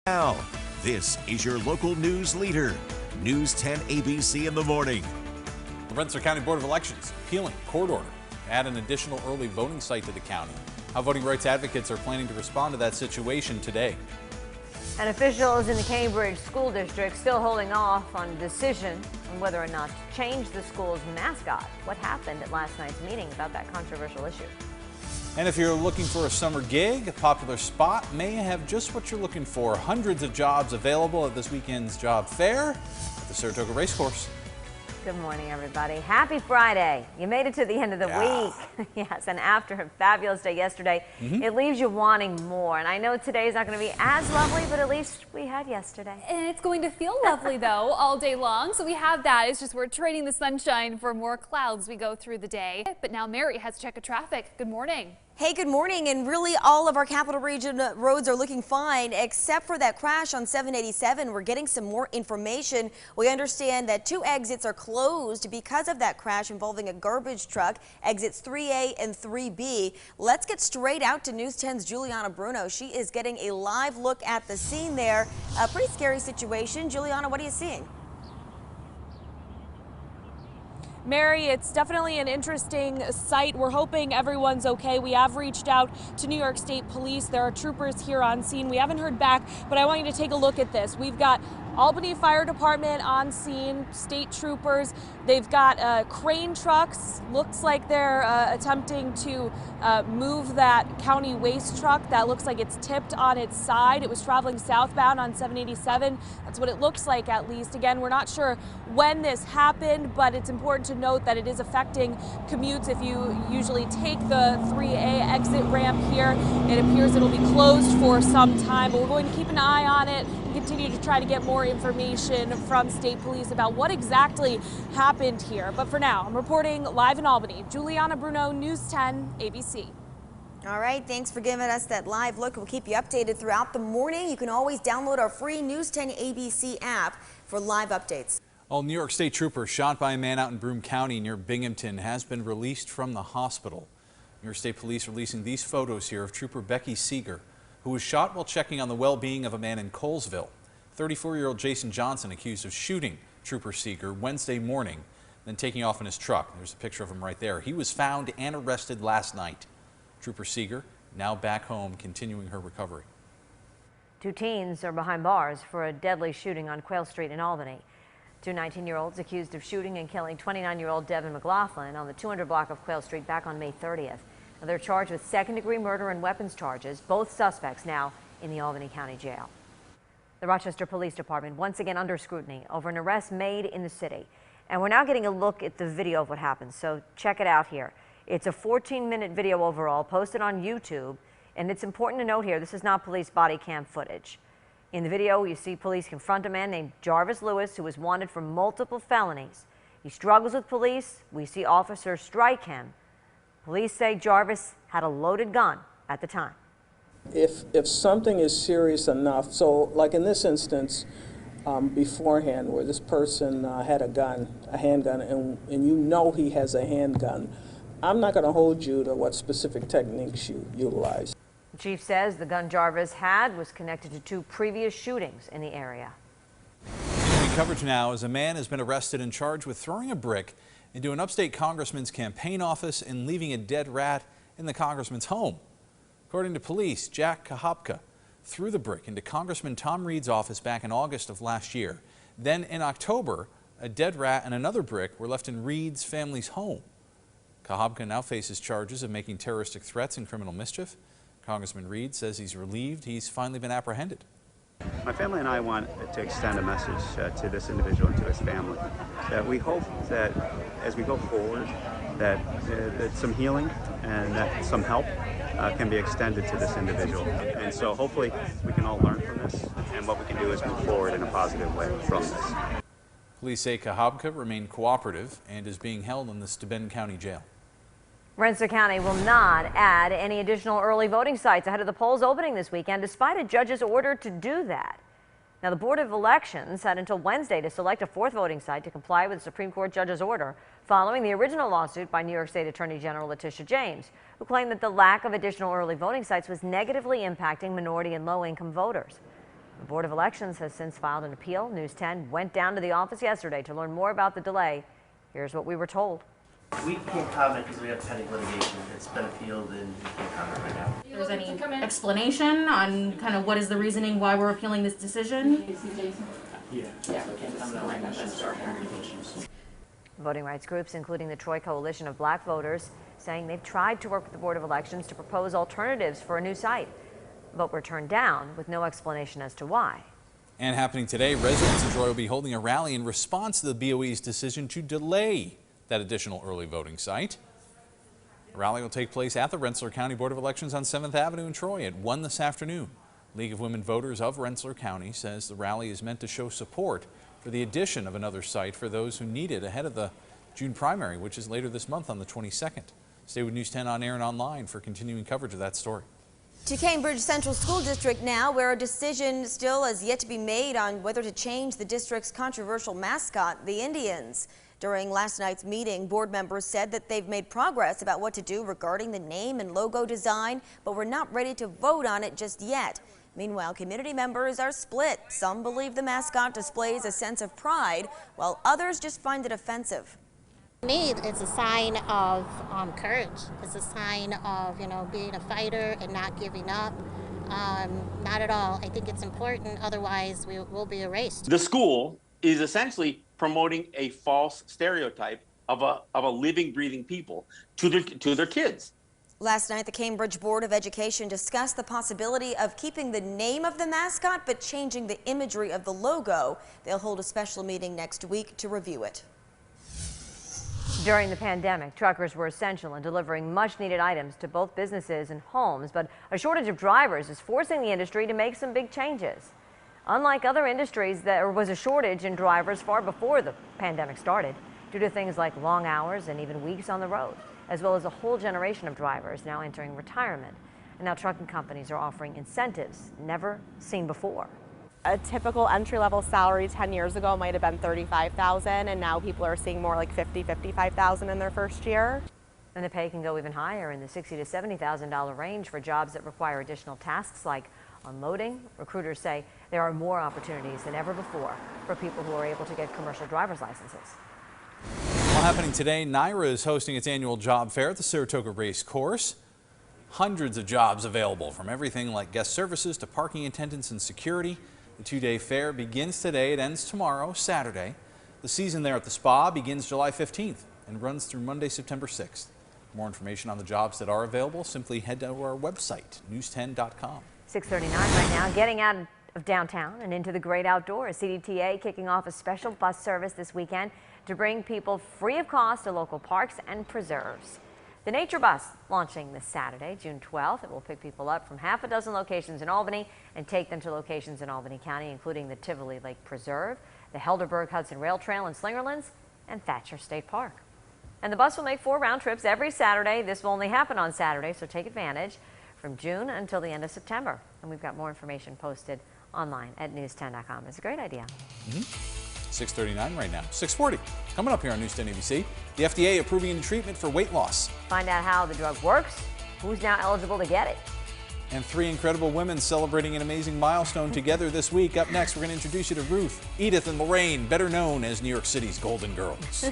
Now, this is your local news leader, News 10 ABC in the morning. The Rensselaer County Board of Elections appealing court order to add an additional early voting site to the county. How voting rights advocates are planning to respond to that situation today. And officials in the Cambridge School District still holding off on a decision on whether or not to change the school's mascot. What happened at last night's meeting about that controversial issue? And if you're looking for a summer gig, a popular spot may have just what you're looking for. Hundreds of jobs available at this weekend's job fair at the Saratoga Racecourse. Good morning, everybody. Happy Friday. You made it to the end of the week. Yes, and after a fabulous day yesterday, it leaves you wanting more. And I know today's not going to be as lovely, but at least we had yesterday. And it's going to feel lovely, though, all day long. So we have that. It's just we're trading the sunshine for more clouds as we go through the day. But now Mary has to check the traffic. Good morning. Hey, good morning. And really all of our Capital Region roads are looking fine except for that crash on 787. We're getting some more information. We understand that 2 exits are closed because of that crash involving a garbage truck, exits 3A and 3B. Let's get straight out to News 10's Juliana Bruno. She is getting a live look at the scene there. A pretty scary situation. Juliana, what are you seeing? Mary, it's definitely an interesting sight. We're hoping everyone's okay. We have reached out to New York State Police. There are troopers here on scene. We haven't heard back, but I want you to take a look at this. We've got Albany Fire Department on scene, state troopers. They've got crane trucks. Looks like they're attempting to move that county waste truck. That looks like it's tipped on its side. It was traveling southbound on 787. That's what it looks like, at least. Again, we're not sure when this happened, but it's important to note that it is affecting commutes. If you usually take the 3A exit ramp here, it appears it'll be closed for some time, but we're going to keep an eye on it and continue to try to get more information from state police about what exactly happened here. But for now, I'm reporting live in Albany. Juliana Bruno, News 10 ABC. All right, thanks for giving us that live look. We'll keep you updated throughout the morning. You can always download our free News 10 ABC app for live updates. A New York State trooper shot by a man out in Broome County near Binghamton has been released from the hospital. New York State Police releasing these photos here of Trooper Becky Seeger, who was shot while checking on the well-being of a man in Colesville. 34-year-old Jason Johnson accused of shooting Trooper Seeger Wednesday morning, then taking off in his truck. There's a picture of him right there. He was found and arrested last night. Trooper Seeger now back home, continuing her recovery. 2 teens are behind bars for a deadly shooting on Quayle Street in Albany. 2 19-year-olds accused of shooting and killing 29-year-old Devin McLaughlin on the 200 block of Quayle Street back on May 30th. Now, they're charged with second-degree murder and weapons charges, both suspects now in the Albany County Jail. The Rochester Police Department once again under scrutiny over an arrest made in the city. And we're now getting a look at the video of what happened, so check it out here. It's a 14-minute video overall posted on YouTube, and it's important to note here, this is not police body cam footage. In the video, you see police confront a man named Jarvis Lewis, who was wanted for multiple felonies. He struggles with police. We see officers strike him. Police say Jarvis had a loaded gun at the time. If something is serious enough, so like in this instance, beforehand, where this person had a handgun, and you know he has a handgun, I'm not going to hold you to what specific techniques you utilize. The chief says the gun Jarvis had was connected to 2 previous shootings in the area. In coverage now as a man has been arrested and charged with throwing a brick into an upstate congressman's campaign office and leaving a dead rat in the congressman's home. According to police, Jack Kahopka threw the brick into Congressman Tom Reed's office back in August of last year. Then in October, a dead rat and another brick were left in Reed's family's home. Kahopka now faces charges of making terroristic threats and criminal mischief. Congressman Reed says he's relieved he's finally been apprehended. My family and I want to extend a message to this individual and to his family that we hope that as we go forward that some healing and that some help can be extended to this individual. And so hopefully we can all learn from this, and what we can do is move forward in a positive way from this. Police say Kahopka remained cooperative and is being held in the Steuben County Jail. Rensselaer County will not add any additional early voting sites ahead of the polls opening this weekend, despite a judge's order to do that. Now, the Board of Elections had until Wednesday to select a 4th voting site to comply with the Supreme Court judge's order, following the original lawsuit by New York State Attorney General Letitia James, who claimed that the lack of additional early voting sites was negatively impacting minority and low-income voters. The Board of Elections has since filed an appeal. News 10 went down to the office yesterday to learn more about the delay. Here's what we were told. We can't comment because we have pending litigation. It's been appealed and we can't comment right now. There's any explanation on kind of what is the reasoning why we're appealing this decision? Yeah. So I can't comment on right now. That's our communications. Voting rights groups, including the Troy Coalition of Black Voters, saying they've tried to work with the Board of Elections to propose alternatives for a new site, but were turned down with no explanation as to why. And happening today, residents in Troy will be holding a rally in response to the BOE's decision to delay that additional early voting site. The rally will take place at the Rensselaer County Board of Elections on 7th Avenue in Troy at 1 this afternoon. League of Women Voters of Rensselaer County says the rally is meant to show support for the addition of another site for those who need it ahead of the June primary, which is later this month on the 22nd. Stay with News 10 on air and online for continuing coverage of that story. To Cambridge Central School District now, where a decision still has yet to be made on whether to change the district's controversial mascot, the Indians. During last night's meeting, board members said that they've made progress about what to do regarding the name and logo design, but we're not ready to vote on it just yet. Meanwhile, community members are split. Some believe the mascot displays a sense of pride, while others just find it offensive. To me, it's a sign of courage. It's a sign of, being a fighter and not giving up. Not at all. I think it's important, otherwise we will be erased. The school is essentially promoting a false stereotype of a living, breathing people to their kids. Last night, the Cambridge Board of Education discussed the possibility of keeping the name of the mascot but changing the imagery of the logo. They'll hold a special meeting next week to review it. During the pandemic, truckers were essential in delivering much-needed items to both businesses and homes, but a shortage of drivers is forcing the industry to make some big changes. Unlike other industries, there was a shortage in drivers far before the pandemic started, due to things like long hours and even weeks on the road, as well as a whole generation of drivers now entering retirement. And now trucking companies are offering incentives never seen before. A typical entry-level salary 10 years ago might have been $35,000, and now people are seeing more like $55,000 in their first year. And the pay can go even higher in the $60,000 to $70,000 range for jobs that require additional tasks like unloading. Recruiters say there are more opportunities than ever before for people who are able to get commercial driver's licenses. Well, happening today, NYRA is hosting its annual job fair at the Saratoga Race Course. Hundreds of jobs available, from everything like guest services to parking attendants and security. The two-day fair begins today. It ends tomorrow, Saturday. The season there at the spa begins July 15th and runs through Monday, September 6th. For more information on the jobs that are available, simply head to our website, news10.com. 6:39 right now, getting out of downtown and into the great outdoors. CDTA kicking off a special bus service this weekend to bring people free of cost to local parks and preserves. The Nature Bus launching this Saturday, June 12th. It will pick people up from half a dozen locations in Albany and take them to locations in Albany County, including the Tivoli Lake Preserve, the Helderberg Hudson Rail Trail in Slingerlands, and Thatcher State Park. And the bus will make 4 round trips every Saturday. This will only happen on Saturday, so take advantage from June until the end of September. And we've got more information posted online at news10.com. It's a great idea. 6:39 right now. 6:40 coming up here on News 10 ABC. The FDA approving a new treatment for weight loss. Find out how the drug works, who's now eligible to get it. And 3 incredible women celebrating an amazing milestone together this week. Up next, we're going to introduce you to Ruth, Edith, and Lorraine, better known as New York City's Golden Girls.